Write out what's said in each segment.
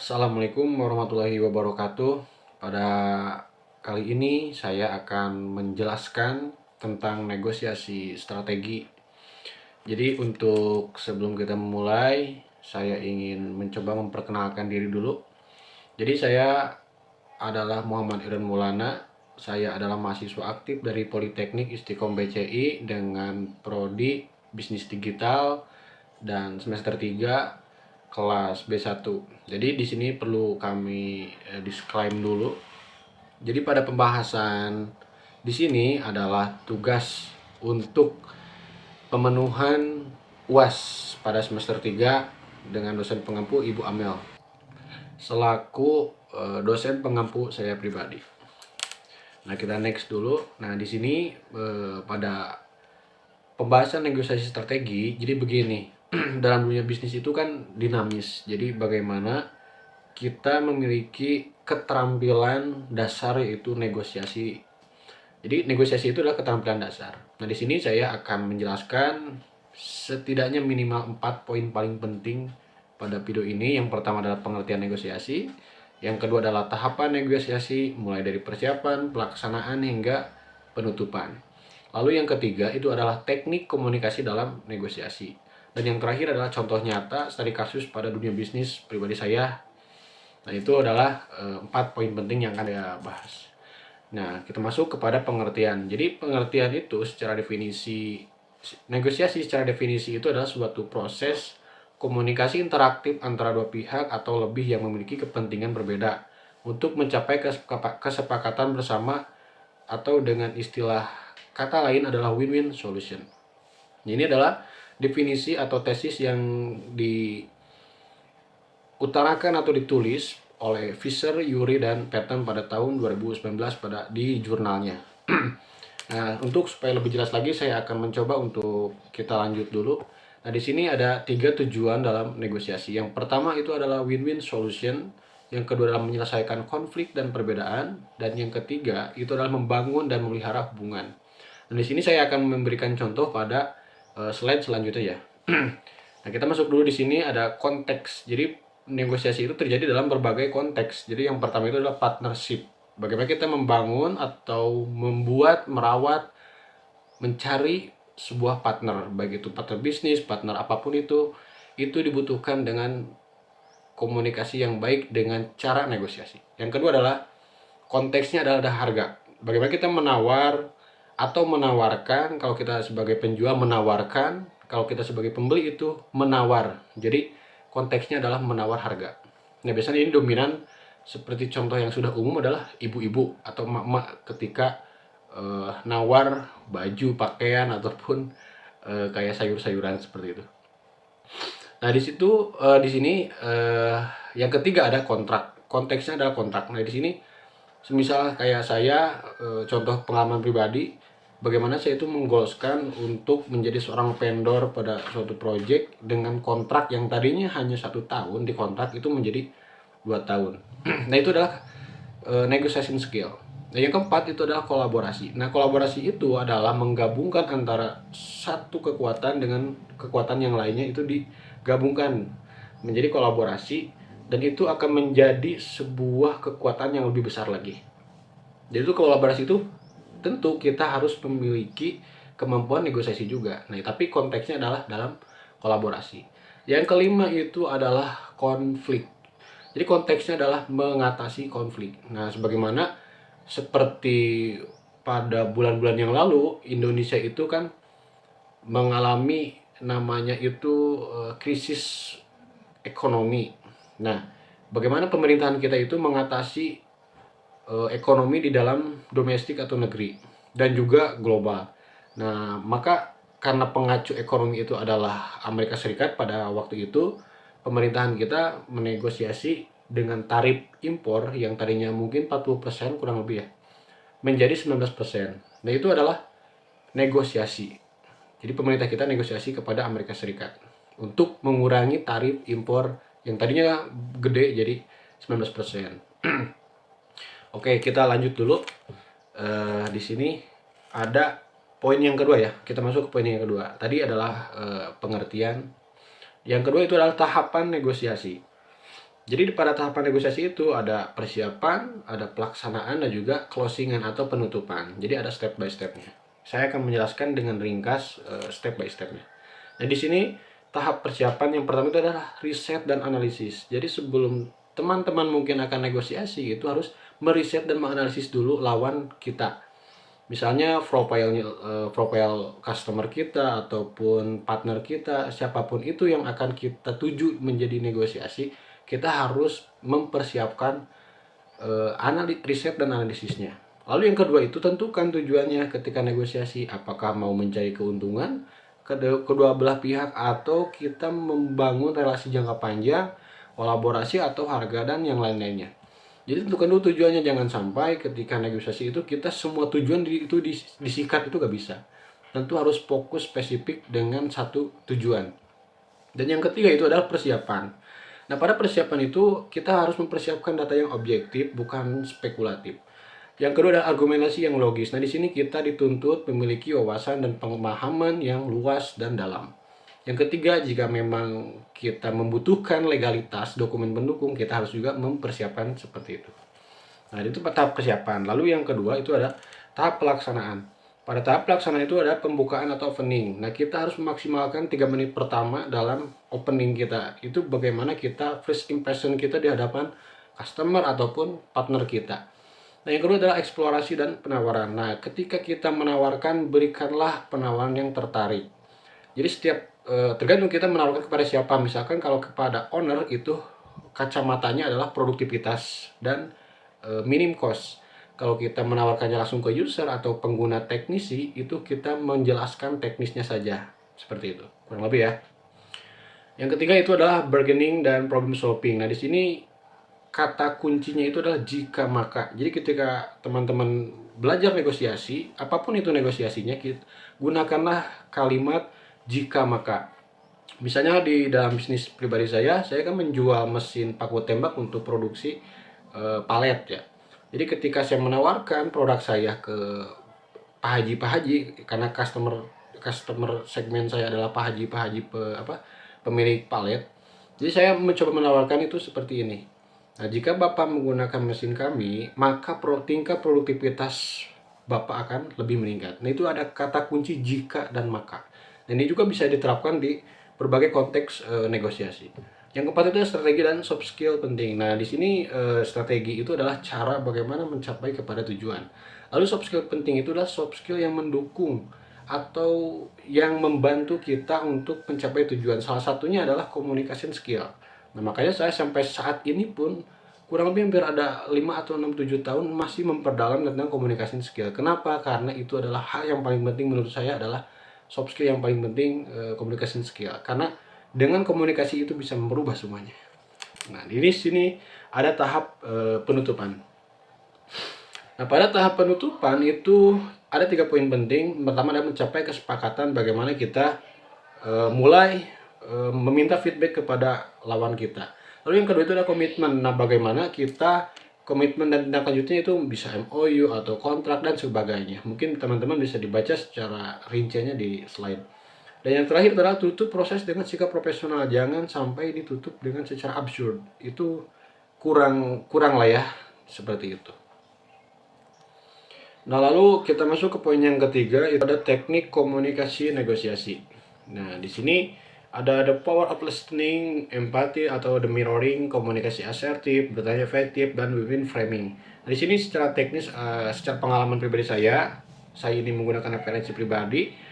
Assalamualaikum warahmatullahi wabarakatuh. Pada kali ini saya akan menjelaskan tentang negosiasi strategi. Jadi untuk sebelum kita memulai, saya ingin mencoba memperkenalkan diri dulu. Jadi saya adalah Muhammad Iran Maulana. Saya adalah mahasiswa aktif dari Politeknik Istiqom BCI dengan prodi Bisnis Digital dan semester 3 kelas B1. Jadi di sini perlu kami disclaim dulu. Jadi pada pembahasan di sini adalah tugas untuk pemenuhan UAS pada semester 3 dengan dosen pengampu Ibu Amel selaku dosen pengampu saya pribadi. Nah, kita next dulu. Nah, di sini pada pembahasan negosiasi strategi, jadi begini. Dalam dunia bisnis itu kan dinamis. Jadi bagaimana kita memiliki keterampilan dasar yaitu negosiasi. Jadi negosiasi itu adalah keterampilan dasar. Nah, di sini saya akan menjelaskan setidaknya minimal 4 poin paling penting pada video ini. Yang pertama adalah pengertian negosiasi. Yang kedua adalah tahapan negosiasi mulai dari persiapan, pelaksanaan hingga penutupan. Lalu yang ketiga itu adalah teknik komunikasi dalam negosiasi. Dan yang terakhir adalah contoh nyata studi kasus pada dunia bisnis pribadi saya. Nah, itu adalah 4 poin penting yang akan saya bahas. Nah, kita masuk kepada pengertian. Jadi pengertian itu secara definisi, negosiasi secara definisi itu adalah suatu proses komunikasi interaktif antara dua pihak atau lebih yang memiliki kepentingan berbeda untuk mencapai kesepakatan bersama, atau dengan istilah kata lain adalah win-win solution. Ini adalah definisi atau tesis yang diutarakan atau ditulis oleh Fisher, Yuri, dan Patton pada tahun 2019 di jurnalnya. Nah, untuk supaya lebih jelas lagi, saya akan mencoba untuk kita lanjut dulu. Nah, di sini ada 3 tujuan dalam negosiasi. Yang pertama itu adalah win-win solution. Yang kedua adalah menyelesaikan konflik dan perbedaan. Dan yang ketiga itu adalah membangun dan memelihara hubungan. Dan di sini saya akan memberikan contoh pada slide selanjutnya ya. Nah, kita masuk dulu di sini ada konteks. Jadi negosiasi itu terjadi dalam berbagai konteks. Jadi yang pertama itu adalah partnership. Bagaimana kita membangun atau membuat, merawat, mencari sebuah partner, baik itu partner bisnis, partner apapun itu dibutuhkan dengan komunikasi yang baik dengan cara negosiasi. Yang kedua adalah konteksnya adalah harga. Bagaimana kita menawar atau menawarkan, kalau kita sebagai penjual menawarkan, kalau kita sebagai pembeli itu menawar. Jadi konteksnya adalah menawar harga. Nah, biasanya ini dominan, seperti contoh yang sudah umum adalah ibu-ibu atau emak-emak ketika nawar baju, pakaian, ataupun kayak sayur-sayuran seperti itu. Nah, di situ di sini yang ketiga ada kontrak. Konteksnya adalah kontrak. Nah, di sini semisal kayak saya, contoh pengalaman pribadi, bagaimana saya itu menggoloskan untuk menjadi seorang vendor pada suatu project dengan kontrak yang tadinya hanya 1 tahun di kontrak itu menjadi 2 tahun. Nah, itu adalah negotiation skill. Nah, yang keempat itu adalah kolaborasi. Nah, kolaborasi itu adalah menggabungkan antara satu kekuatan dengan kekuatan yang lainnya, itu digabungkan menjadi kolaborasi, dan itu akan menjadi sebuah kekuatan yang lebih besar lagi. Jadi itu kolaborasi itu tentu kita harus memiliki kemampuan negosiasi juga. Nah, tapi konteksnya adalah dalam kolaborasi. Yang kelima itu adalah konflik. Jadi konteksnya adalah mengatasi konflik. Nah, sebagaimana seperti pada bulan-bulan yang lalu, Indonesia itu kan mengalami namanya itu krisis ekonomi. Nah, bagaimana pemerintahan kita itu mengatasi ekonomi di dalam domestik atau negeri dan juga global. Nah, maka karena pengacu ekonomi itu adalah Amerika Serikat, pada waktu itu pemerintahan kita menegosiasi dengan tarif impor yang tadinya mungkin 40% kurang lebih ya, menjadi 19%. Nah, itu adalah negosiasi. Jadi pemerintah kita negosiasi kepada Amerika Serikat untuk mengurangi tarif impor yang tadinya gede jadi 19%. Oke, kita lanjut dulu. Di sini ada poin yang kedua ya. Kita masuk ke poin yang kedua. Tadi adalah pengertian. Yang kedua itu adalah tahapan negosiasi. Jadi pada tahapan negosiasi itu ada persiapan, ada pelaksanaan, dan juga closingan atau penutupan. Jadi ada step by stepnya. Saya akan menjelaskan dengan ringkas step by stepnya. Nah di sini tahap persiapan yang pertama itu adalah riset dan analisis. Jadi sebelum teman-teman mungkin akan negosiasi itu harus meriset dan menganalisis dulu lawan kita. Misalnya profile customer kita ataupun partner kita, siapapun itu yang akan kita tuju menjadi negosiasi, kita harus mempersiapkan riset dan analisisnya. Lalu yang kedua itu tentukan tujuannya ketika negosiasi, apakah mau mencari keuntungan kedua belah pihak atau kita membangun relasi jangka panjang, kolaborasi atau harga dan yang lain-lainnya. Jadi tentukan dulu tujuannya, jangan sampai ketika negosiasi itu kita semua tujuan itu disikat, itu gak bisa. Tentu harus fokus spesifik dengan satu tujuan. Dan yang ketiga itu adalah persiapan. Nah pada persiapan itu kita harus mempersiapkan data yang objektif, bukan spekulatif. Yang kedua adalah argumentasi yang logis. Nah di sini kita dituntut memiliki wawasan dan pemahaman yang luas dan dalam. Yang ketiga, jika memang kita membutuhkan legalitas dokumen pendukung, kita harus juga mempersiapkan seperti itu. Nah, itu tahap persiapan. Lalu yang kedua itu ada tahap pelaksanaan. Pada tahap pelaksanaan itu ada pembukaan atau opening. Nah, kita harus memaksimalkan 3 menit pertama dalam opening kita. Itu bagaimana kita first impression kita di hadapan customer ataupun partner kita. Nah, yang kedua adalah eksplorasi dan penawaran. Nah, ketika kita menawarkan, berikanlah penawaran yang tertarik. Jadi setiap tergantung kita menawarkan kepada siapa. Misalkan kalau kepada owner itu kacamatanya adalah produktivitas dan minim cost. Kalau kita menawarkannya langsung ke user atau pengguna teknisi, itu kita menjelaskan teknisnya saja. Seperti itu, kurang lebih ya. Yang ketiga itu adalah bargaining dan problem solving. Nah, di sini kata kuncinya itu adalah jika maka. Jadi ketika teman-teman belajar negosiasi, apapun itu negosiasinya, gunakanlah kalimat jika maka. Misalnya di dalam bisnis pribadi saya kan menjual mesin paku tembak untuk produksi palet ya. Jadi ketika saya menawarkan produk saya ke Pak Haji, karena customer segmen saya adalah Pak Haji pemilik palet. Jadi saya mencoba menawarkan itu seperti ini. Nah, jika Bapak menggunakan mesin kami, maka tingkat produktivitas Bapak akan lebih meningkat. Nah, itu ada kata kunci jika dan maka. Dan ini juga bisa diterapkan di berbagai konteks negosiasi. Yang keempat itu strategi dan soft skill penting. Nah, di sini strategi itu adalah cara bagaimana mencapai kepada tujuan. Lalu soft skill penting itu adalah soft skill yang mendukung atau yang membantu kita untuk mencapai tujuan. Salah satunya adalah communication skill. Nah, makanya saya sampai saat ini pun kurang lebih hampir ada 5 atau 6, 7 tahun masih memperdalam tentang communication skill. Kenapa? Karena itu adalah hal yang paling penting menurut saya, adalah soft skill yang paling penting, communication skill. Karena dengan komunikasi itu bisa merubah semuanya. Nah, di sini ada tahap penutupan. Nah, pada tahap penutupan itu ada 3 poin penting. Pertama adalah mencapai kesepakatan bagaimana kita mulai meminta feedback kepada lawan kita. Lalu yang kedua itu adalah komitmen. Nah, bagaimana kita komitmen dan tindak lanjutnya itu bisa MOU atau kontrak dan sebagainya. Mungkin teman-teman bisa dibaca secara rinciannya di slide. Dan yang terakhir adalah tutup proses dengan sikap profesional. Jangan sampai ditutup dengan secara absurd. Itu kurang lah ya, seperti itu. Nah, lalu kita masuk ke poin yang ketiga, itu ada teknik komunikasi negosiasi. Nah, di sini ada the power of listening, empati atau the mirroring, komunikasi asertif, bertanya efektif, dan win-win framing. Nah, di sini secara teknis, secara pengalaman pribadi saya ini menggunakan referensi pribadi.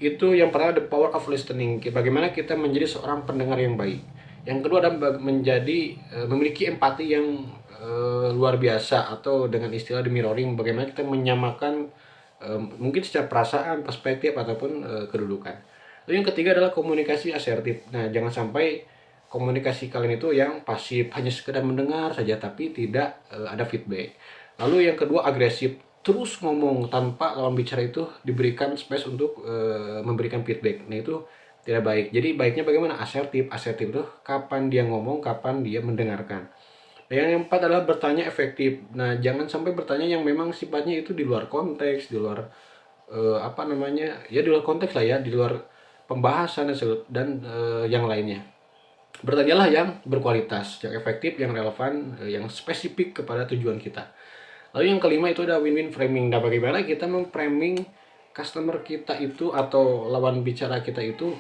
Itu yang pertama the power of listening, bagaimana kita menjadi seorang pendengar yang baik. Yang kedua adalah memiliki empati yang luar biasa, atau dengan istilah the mirroring, bagaimana kita menyamakan mungkin secara perasaan, perspektif, ataupun kedudukan. Lalu yang ketiga adalah komunikasi asertif. Nah, jangan sampai komunikasi kalian itu yang pasif, hanya sekedar mendengar saja tapi tidak ada feedback. Lalu yang kedua agresif, terus ngomong tanpa lawan bicara itu diberikan space untuk memberikan feedback. Nah, itu tidak baik. Jadi baiknya bagaimana? Asertif itu kapan dia ngomong, kapan dia mendengarkan. Yang keempat adalah bertanya efektif. Nah, jangan sampai bertanya yang memang sifatnya itu di luar konteks, di luar di luar konteks lah ya, di luar pembahasan dan yang lainnya. Bertanyalah yang berkualitas, yang efektif, yang relevan, yang spesifik kepada tujuan kita. Lalu yang kelima itu ada win-win framing. Nah, bagaimana kita memframing customer kita itu atau lawan bicara kita itu,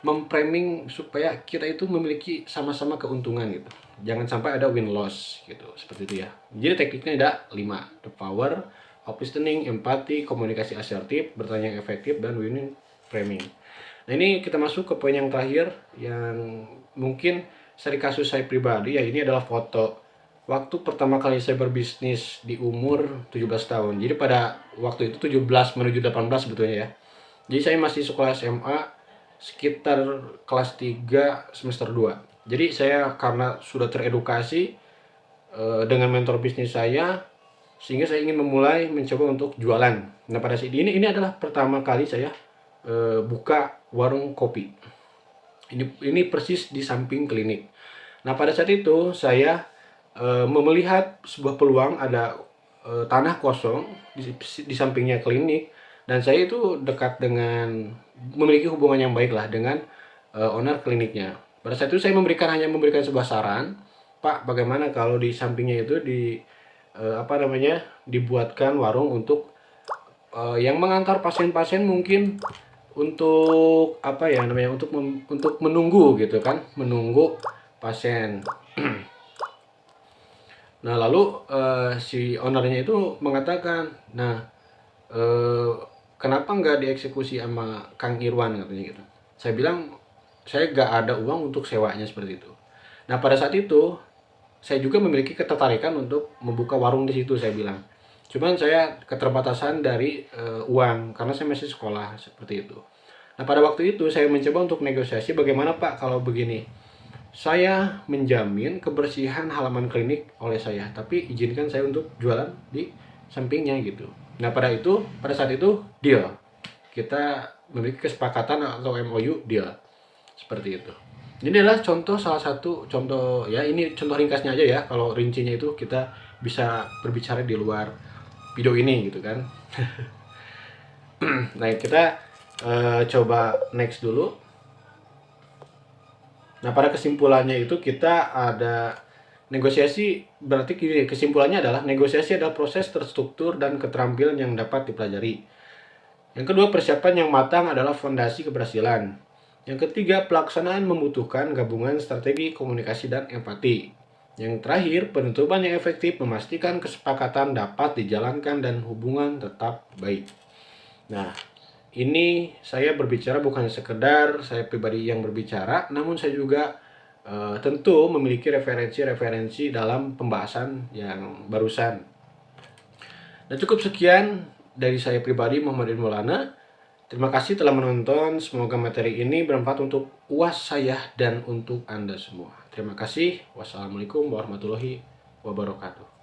memframing supaya kita itu memiliki sama-sama keuntungan gitu. Jangan sampai ada win loss gitu, seperti itu ya. Jadi tekniknya ada 5. The power of listening, empati, komunikasi asertif, bertanya yang efektif, dan win-win framing. Nah, ini kita masuk ke poin yang terakhir yang mungkin dari kasus saya pribadi ya. Ini adalah foto waktu pertama kali saya berbisnis di umur 17 tahun. Jadi pada waktu itu 17 menuju 18 sebetulnya ya. Jadi saya masih sekolah SMA sekitar kelas 3 semester 2. Jadi saya karena sudah teredukasi dengan mentor bisnis saya, sehingga saya ingin memulai mencoba untuk jualan. Nah, pada saat ini adalah pertama kali saya buka warung kopi. Ini persis di samping klinik. Nah, pada saat itu saya melihat sebuah peluang, ada tanah kosong di sampingnya klinik, dan saya itu dekat dengan, memiliki hubungan yang baik lah dengan owner kliniknya. Pada saat itu saya hanya memberikan sebuah saran, Pak, bagaimana kalau di sampingnya itu dibuatkan warung untuk yang mengantar pasien-pasien, mungkin untuk untuk menunggu gitu kan, menunggu pasien. Nah, lalu si ownernya itu mengatakan, nah, kenapa nggak dieksekusi sama Kang Irwan, katanya gitu. Saya bilang saya nggak ada uang untuk sewanya, seperti itu. Nah, pada saat itu saya juga memiliki ketertarikan untuk membuka warung di situ, saya bilang. Cuman saya keterbatasan dari uang karena saya masih sekolah, seperti itu. Nah, pada waktu itu saya mencoba untuk negosiasi, bagaimana Pak kalau begini, saya menjamin kebersihan halaman klinik oleh saya, tapi izinkan saya untuk jualan di sampingnya gitu. Nah, pada saat itu deal. Kita memiliki kesepakatan atau MOU, deal. Seperti itu. Ini adalah salah satu contoh ya, ini contoh ringkasnya aja ya. Kalau rincinya itu kita bisa berbicara di luar video ini gitu kan. Nah, kita coba next dulu. Nah, pada kesimpulannya itu kita ada negosiasi. Berarti kesimpulannya adalah negosiasi adalah proses terstruktur dan keterampilan yang dapat dipelajari. Yang kedua, persiapan yang matang adalah fondasi keberhasilan. Yang ketiga, pelaksanaan membutuhkan gabungan strategi, komunikasi, dan empati. Yang terakhir, penutupan yang efektif memastikan kesepakatan dapat dijalankan dan hubungan tetap baik. Nah, ini saya berbicara bukan sekedar saya pribadi yang berbicara, namun saya juga tentu memiliki referensi-referensi dalam pembahasan yang barusan. Nah, cukup sekian dari saya pribadi, Muhammad Maulana. Terima kasih telah menonton. Semoga materi ini bermanfaat untuk UAS saya dan untuk Anda semua. Terima kasih. Wassalamualaikum warahmatullahi wabarakatuh.